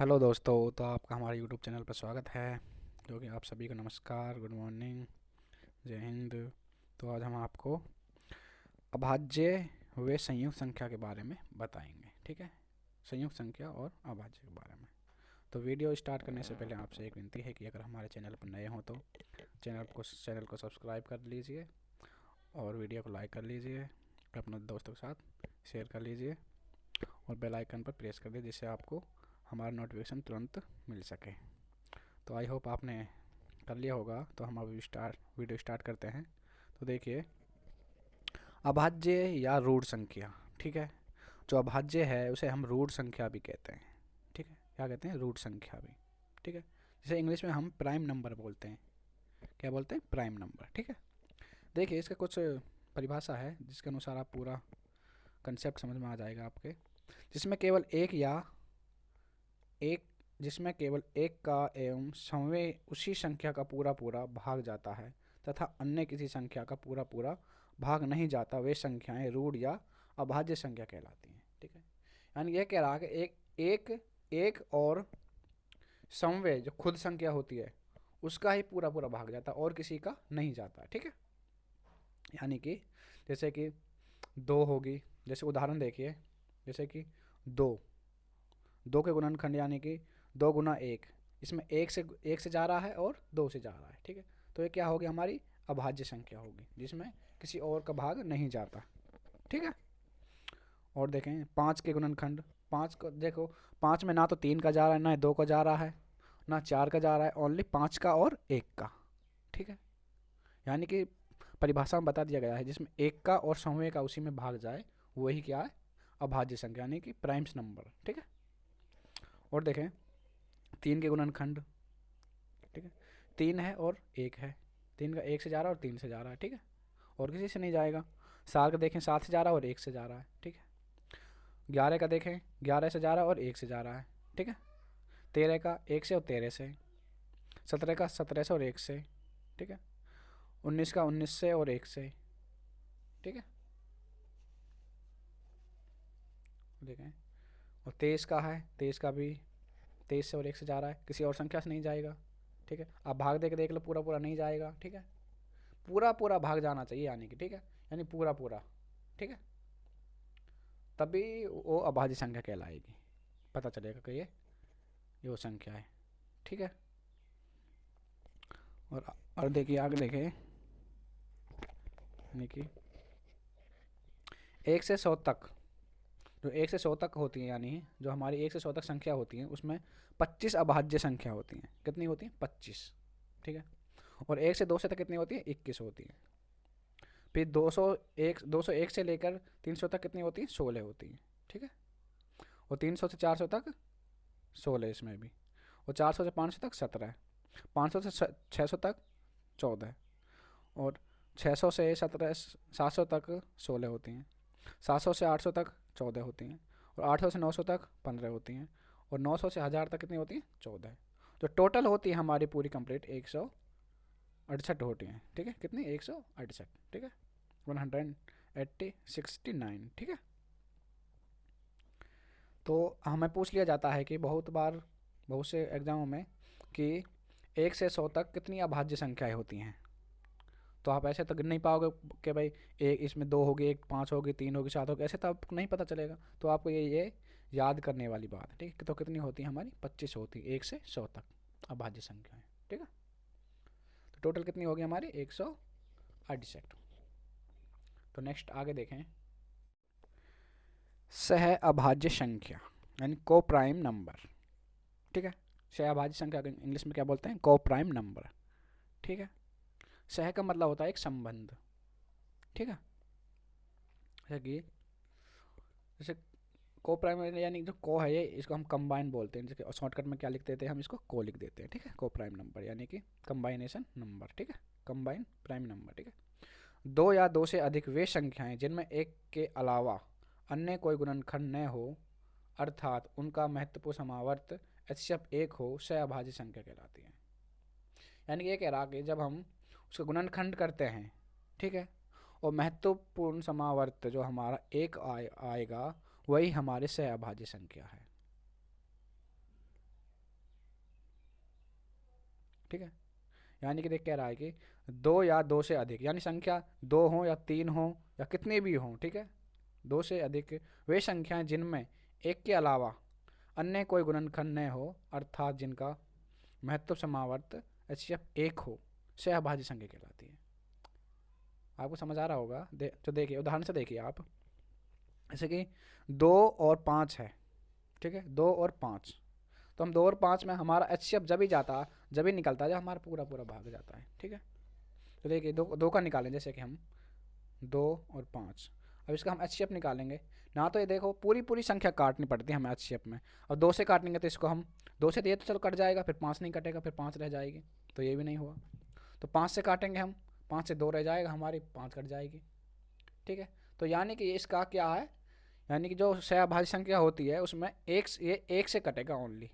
Hello दोस्तों, तो आपका हमारे यूट्यूब चैनल पर स्वागत है। जो कि आप सभी को नमस्कार, गुड मॉर्निंग, जय हिंद। तो आज हम आपको अभाज्य व संयुक्त संख्या के बारे में बताएंगे। ठीक है, संयुक्त संख्या और अभाज्य के बारे में। तो वीडियो स्टार्ट करने से पहले आपसे एक विनती है कि अगर हमारे चैनल पर नए हों तो चैनल को सब्सक्राइब कर लीजिए और वीडियो को लाइक कर लीजिए, अपने दोस्तों के साथ शेयर कर लीजिए और बेल आइकन पर प्रेस कर दीजिए जिससे आपको हमारा नोटिफिकेशन तुरंत मिल सके। तो आई होप आपने कर लिया होगा। तो हम अभी वीडियो स्टार्ट करते हैं। तो देखिए, अभाज्य या रूढ़ संख्या। ठीक है, जो अभाज्य है उसे हम रूढ़ संख्या भी कहते हैं। ठीक है, क्या कहते हैं? रूढ़ संख्या भी। ठीक है, जैसे इंग्लिश में हम प्राइम नंबर बोलते हैं। क्या बोलते हैं? Prime number. ठीक है, देखिए इसका कुछ परिभाषा है जिसके अनुसार आप पूरा कंसेप्ट समझ में आ जाएगा आपके। जिसमें केवल एक या एक जिसमें केवल एक का एवं समवेय उसी संख्या का पूरा पूरा भाग जाता है तथा अन्य किसी संख्या का पूरा पूरा भाग नहीं जाता, वे संख्याएं रूढ़ या अभाज्य संख्या कहलाती हैं। ठीक है, यानी यह कह रहा है कि एक एक एक और समवेय जो खुद संख्या होती है उसका ही पूरा पूरा भाग जाता है और किसी का नहीं जाता। ठीक है, यानी कि जैसे कि दो होगी, जैसे उदाहरण देखिए, जैसे कि दो दो के गुणनखंड यानी कि दो गुना एक, इसमें एक से जा रहा है और दो से जा रहा है। ठीक है, तो ये क्या होगी? हमारी अभाज्य संख्या होगी जिसमें किसी और का भाग नहीं जाता। ठीक है, और देखें पाँच के गुणनखंड। पाँच को देखो, पाँच में ना तो तीन का जा रहा है, ना दो का जा रहा है, ना चार का जा रहा है, ओनली पाँच का और एक का। ठीक है, यानी कि परिभाषा में बता दिया गया है जिसमें एक का और समूह का उसी में भाग जाए वही क्या है? अभाज्य संख्या यानी कि प्राइम्स नंबर। ठीक है, और देखें तीन के गुणनखंड। ठीक है, तीन है और एक है, तीन का एक से जा रहा है और तीन से जा रहा है। ठीक है, और किसी से नहीं जाएगा। सात का देखें, सात से जा रहा है और एक से जा रहा है। ठीक है, ग्यारह का देखें, ग्यारह से जा रहा है और एक से जा रहा है। ठीक है, तेरह का एक से और तेरह से। सत्रह का सत्रह से और एक से। ठीक है, उन्नीस का उन्नीस से और एक से। ठीक है, देखें, और तेईस का है, तेईस का भी तेईस से और एक से जा रहा है, किसी और संख्या से नहीं जाएगा। ठीक है, आप भाग दे के देख लो, पूरा पूरा नहीं जाएगा। ठीक है, पूरा पूरा भाग जाना चाहिए यानी कि। ठीक है, यानी पूरा पूरा। ठीक है, तभी वो अभाज्य संख्या कहलाएगी, पता चलेगा कि ये वो संख्या है। ठीक है, और देखिए आगे देखें, यानी कि एक से सौ तक, जो एक से सौ तक होती हैं, यानी जो हमारी एक से सौ तक संख्या होती हैं उसमें 25 अभाज्य संख्या होती हैं। कितनी होती हैं? 25। ठीक है, और एक से दो से तक कितनी होती है? 21 होती है। फिर 201 से लेकर 300 तक कितनी होती है? 16 होती हैं। ठीक है, और 300 से 400 तक 16 इसमें भी, और 400 से 500 तक 17, 500 से 600 तक 14, और 600 से 17 700 तक 16 होती हैं, 700 से 800 तक 14 होती हैं, और 800 से 900 तक 15 होती हैं, और 900 से 1000 तक कितनी होती हैं? 14। तो टोटल होती है हमारी पूरी कंप्लीट 168 होती हैं। ठीक है, कितनी? 168। ठीक है, 169। ठीक है, तो हमें पूछ लिया जाता है कि बहुत बार, बहुत से एग्जामों में, कि एक से सौ तक कितनी अभाज्य संख्याएं होती हैं। तो आप ऐसे तो गिन नहीं पाओगे कि भाई एक इसमें दो होगी, एक पाँच होगी, तीन होगी, सात होगी, ऐसे तो आपको नहीं पता चलेगा। तो आपको ये याद करने वाली बात है। ठीक है, तो कितनी होती है हमारी? 25 होती है, एक से सौ तक अभाज्य संख्याएं। ठीक है, तो टोटल कितनी होगी हमारी? 168। तो नेक्स्ट आगे देखें, सह अभाज्य संख्या यानी को प्राइम नंबर। ठीक है, सह अभाज्य संख्या इंग्लिश में क्या बोलते हैं? को प्राइम नंबर। ठीक है, सह का मतलब होता है एक संबंध। ठीक है, जैसे कि जैसे को प्राइम यानी जो को है ये, इसको हम कंबाइन बोलते हैं। जैसे शॉर्टकट में क्या लिख देते हैं हम? इसको को लिख देते हैं। ठीक है, को प्राइम नंबर यानी कि कंबाइनेशन नंबर। ठीक है, कंबाइन प्राइम नंबर। ठीक है, दो या दो से अधिक वे संख्याएं जिनमें एक के अलावा अन्य कोई गुणनखंड न हो, अर्थात उनका महत्वपूर्ण समावर्त HCF एक हो, सहअभाज्य संख्या कहलाती है। यानी कि ये कह रहा कि जब हम उसका गुणनखंड करते हैं, ठीक है, और महत्वपूर्ण समावर्त जो हमारा एक आएगा वही हमारी सहअभाज्य संख्या है। ठीक है। यानी कि देख कह रहा है कि 2 या 2 से अधिक, यानी संख्या 2 हो या 3 हो या कितनी भी हो, ठीक है, 2 से अधिक वे संख्याएं जिनमें एक के अलावा अन्य कोई गुणनखंड न हो, अर्थात जिनका महत्व समावर्त HCF 1 हो, सहअभाज्य संख्या कहलाती है। आपको समझ आ रहा होगा। तो देखिए उदाहरण से देखिए आप, जैसे कि 2 और 5 है, ठीक है, 2 और 5, तो हम 2 और 5 में हमारा HCF जब ही निकलता है जब हमारा पूरा पूरा भाग जाता है, ठीक है। तो देखिए दो का निकालें, जैसे कि हम 2 और 5, अब इसका हम HCF निकालेंगे ना, तो ये देखो पूरी पूरी संख्या काटनी पड़ती है हमें HCF में, और 2 से काटेंगे तो इसको हम 2 से, ये तो चलो कट जाएगा, फिर 5 नहीं कटेगा, फिर 5 रह जाएगी, तो ये भी नहीं हुआ। तो 5 से काटेंगे हम, 5 से 2 रह जाएगा, हमारी 5 कट जाएगी, ठीक है। तो यानी कि इसका क्या है, यानी कि जो सहअभाज्य संख्या होती है उसमें ये 1 से कटेगा ओनली,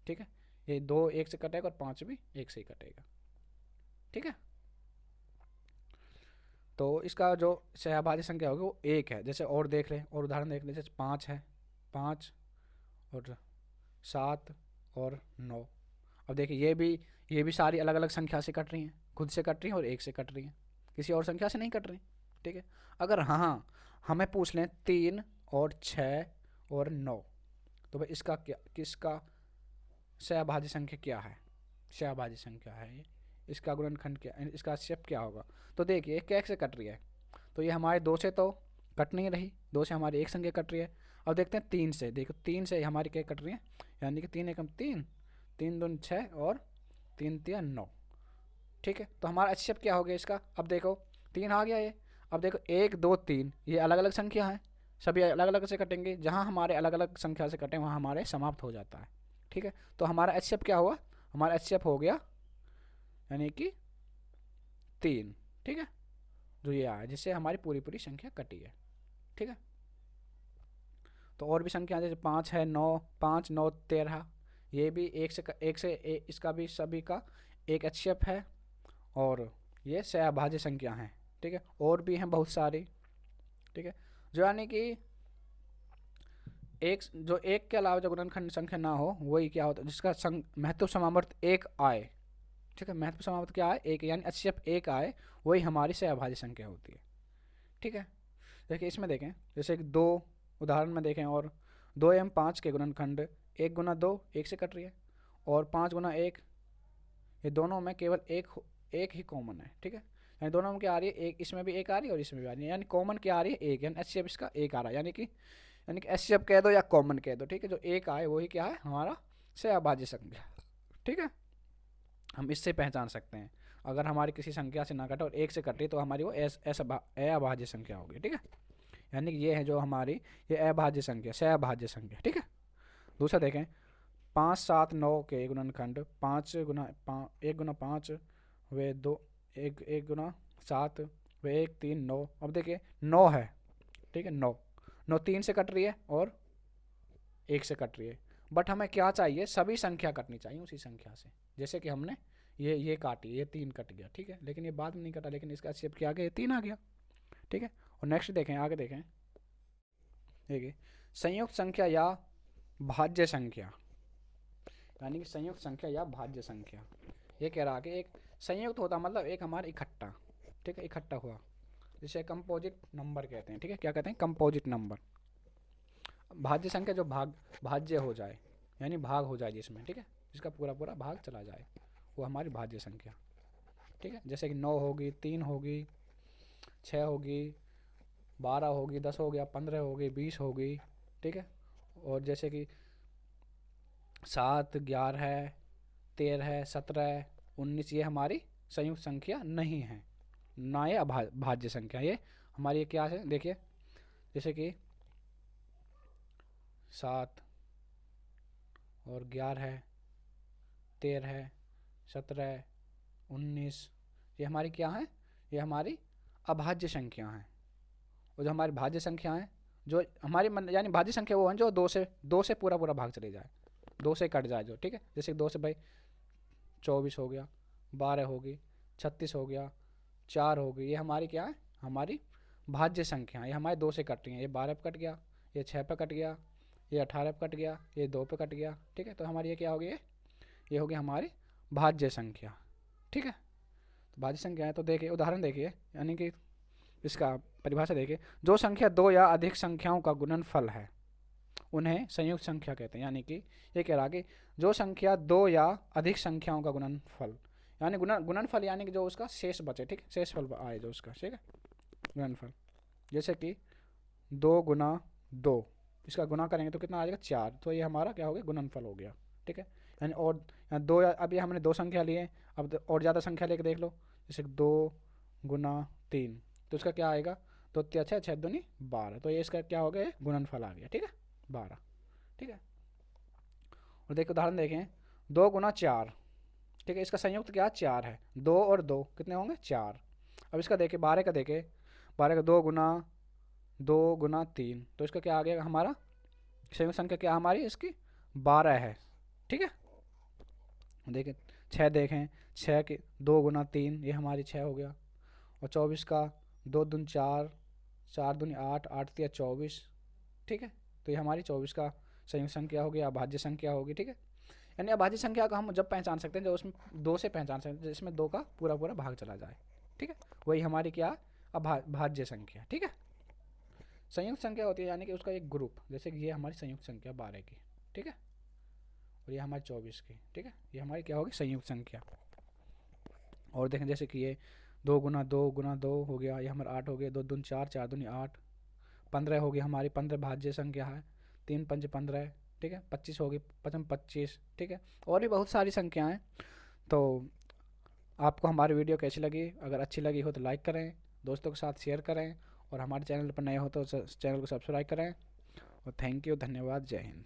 ठीक है, ये 2 1 से कटेगा और 5 भी 1 से ही कटेगा, ठीक है। तो इसका जो सहअभाज्य संख्या होगी वो 1 है। जैसे और देख लें, और उदाहरण देख लें, जैसे 5 है, 5 और 7 और 9। अब देखिए ये भी सारी अलग अलग संख्या से कट रही हैं, खुद से कट रही हैं और 1 से कट रही हैं, किसी और संख्या से नहीं कट रही, ठीक है। अगर हाँ हमें पूछ लें 3 और 6 और 9, तो भाई इसका क्या, किसका सहअभाज्य संख्या क्या है, सहअभाज्य संख्या है ये, इसका गुणनखंड क्या, इसका HCF क्या होगा। तो देखिए क्या से कट रही है, तो ये हमारे 2 से तो कट नहीं रही, 2 से हमारी एक संख्या कट रही है। अब देखते हैं 3 से, देखो 3 से हमारी क्या कट रही है, यानी कि 3 एकम 3, 3 दूनी 6 और 3 तिया 9, ठीक है। तो हमारा HCF क्या हो गया इसका, अब देखो 3 आ गया ये। अब देखो 1 2 3 ये अलग अलग संख्या है, सभी अलग अलग से कटेंगे, जहाँ हमारे अलग अलग संख्या से कटें वहाँ हमारे समाप्त हो जाता है, ठीक है। तो हमारा HCF क्या हुआ, हमारा HCF हो गया यानी कि 3, ठीक है, जो ये आया जिससे हमारी पूरी पूरी संख्या कटी है, ठीक है। तो और भी संख्या जैसे 5 है, 9, 5 9 13, ये भी इसका भी सभी का एक HCF है, और ये सहअभाज्य संख्या है, ठीक है। और भी हैं बहुत सारी, ठीक है, जो यानी कि जो एक के अलावा जो गुणनखंड संख्या ना हो वही क्या होता है, जिसका महत्व समावर्त 1 आए, ठीक है, महत्व समावर्त क्या आए, 1, यानी HCF 1 आए, वही हमारी सहअभाज्य संख्या होती है, ठीक है। देखिए इसमें देखें, जैसे कि 2 उदाहरण में देखें, और 2 एवं 5 के गुणनखंड 1 गुना 2 1 से कट रही है, और 5 गुना 1, ये दोनों में केवल एक ही कॉमन है, ठीक है, यानी दोनों में क्या आ रही है, एक इसमें भी 1 आ रही है और इसमें भी आ रही है, यानी कॉमन क्या आ रही है 1, यानी HCF इसका 1 आ रहा है, यानी कि HCF कह दो या कॉमन कह दो, ठीक है, जो 1 आए वही क्या है हमारा सहअभाज्य संख्या, ठीक है। हम इससे पहचान सकते हैं, अगर हमारी किसी संख्या से ना कटे और 1 से कटे तो हमारी वो अभाज्य संख्या होगी, ठीक है। यानी कि ये है जो हमारी ये अभाज्य संख्या, सहअभाज्य संख्या, ठीक है। दूसरा देखें, 5 7 9 के गुणनखंड 5 गुना 1 गुना 5 वे 2 1 गुना 7 वे 1 3 9। अब देखिए 9 है, ठीक है, 9 3 से कट रही है और 1 से कट रही है, बट हमें क्या चाहिए, सभी संख्या कटनी चाहिए उसी संख्या से। जैसे कि हमने ये काटी, ये 3 कट गया, ठीक है, लेकिन ये बाद में नहीं कटा, लेकिन इसका HCF क्या आ गया, ये 3 आ गया, ठीक है। और नेक्स्ट देखें, आगे देखें, देखिए संयुक्त संख्या या भाज्य संख्या, यानी कि संयुक्त संख्या या भाज्य संख्या, ये कह रहा है कि एक संयुक्त होता मतलब एक हमारा इकट्ठा, ठीक है, इकट्ठा हुआ, जिसे कंपोजिट नंबर कहते हैं, ठीक है, क्या कहते हैं, कंपोजिट नंबर। भाज्य संख्या जो भाज्य हो जाए, यानी भाग हो जाए जिसमें, ठीक है, जिसका पूरा पूरा भाग चला जाए, वो हमारी भाज्य संख्या, ठीक है। जैसे कि 9 होगी, 3 होगी, 6 होगी, 12 होगी, 10 हो गया, 15 होगी, 20 होगी, ठीक है। और जैसे कि 7 11 13 17 19, ये हमारी संयुक्त संख्या नहीं है, ना ये भाज्य संख्या, ये हमारी ये क्या है, देखिए जैसे कि 7 और 11 13 17 19, ये हमारी क्या है, ये हमारी अभाज्य संख्या हैं। और जो हमारी भाज्य संख्या हैं, जो हमारी यानी भाज्य संख्या वो हैं जो 2 से पूरा पूरा भाग चले जाए, 2 से कट जाए जो, ठीक है। जैसे 2 से भाई 24 हो गया, 12 होगी, 36 हो गया, 4 होगी, ये हमारी क्या है, हमारी भाज्य संख्या, ये हमारे 2 से कट रही हैं, ये 12 पे कट गया, ये 6 पे कट गया, ये 18 पे कट गया, ये 2 पे कट गया, ठीक है। तो हमारी ये क्या हो गई, ये होगी हमारी भाज्य संख्या। ठीक है, तो भाज्य संख्या है तो देखिए उदाहरण देखिए, यानी कि इसका परिभाषा देखिए, जो संख्या दो या अधिक संख्याओं का गुणनफल है उन्हें संयुक्त संख्या कहते हैं। यानी कि ये कह रहा कि जो संख्या दो या अधिक संख्याओं का गुणनफल, यानी गुणनफल यानी कि जो उसका शेष बचे, ठीक है, शेषफल आए जो उसका, ठीक है, गुणनफल। जैसे कि 2 × 2, इसका गुना करेंगे तो कितना आ जाएगा 4, तो ये हमारा क्या हो गया, गुणनफल हो गया। ठीक है, यानी और यहाँ दो, अब ये हमने 2 संख्या लिए, अब और ज़्यादा संख्या लेके देख लो, जैसे 2 × 3, तो इसका क्या आएगा, 2 × 6 = 6 × 2 = 12, तो ये इसका क्या हो गया, गुणनफल आ गया। ठीक है, 12। ठीक है, और देखिए उदाहरण देखें, 2 × 4, ठीक है, इसका संयुक्त क्या 4 है, 2 और 2 कितने होंगे 4। अब इसका देखिए 12 का, देखें 12 का 2 × 3, तो इसका क्या आ गया हमारा संयुक्त संख्या, क्या हमारी इसकी 12 है। ठीक है, देखें 6, देखें 6 के 2 × 3, ये हमारी 6 हो गया। और 24 का 2 दूनी 4, 4 दूनी 8, 8 × 3 = 24। ठीक है, तो ये हमारी 24 का संयुक्त संख्या होगी, अभाज्य संख्या होगी। ठीक है, यानी अभाज्य संख्या को हम जब पहचान सकते हैं, जो उसमें 2 से पहचान सकते हैं, जिसमें 2 का पूरा पूरा भाग चला जाए। ठीक है, वही हमारी क्या भाज्य संख्या। ठीक है, संयुक्त संख्या होती है यानी कि उसका एक ग्रुप, जैसे कि ये हमारी संयुक्त संख्या 12 की। ठीक है, और ये हमारी 24 की। ठीक है, ये हमारी क्या होगी, संयुक्त संख्या। और देखें जैसे कि ये 2 × 2 हो गया, ये हमारा 8 हो गया, 2 दूनी 4, 4 दूनी 8, 15 होगी हमारी, 15 भाज्य संख्या है, 3 × 5 = 15। ठीक है, 25 होगी, 5 × 25। ठीक है, और भी बहुत सारी संख्याएं। तो आपको हमारी वीडियो कैसी लगी, अगर अच्छी लगी हो तो लाइक करें, दोस्तों के साथ शेयर करें, और हमारे चैनल पर नए हो तो चैनल को सब्सक्राइब करें। और थैंक यू, धन्यवाद, जय हिंद।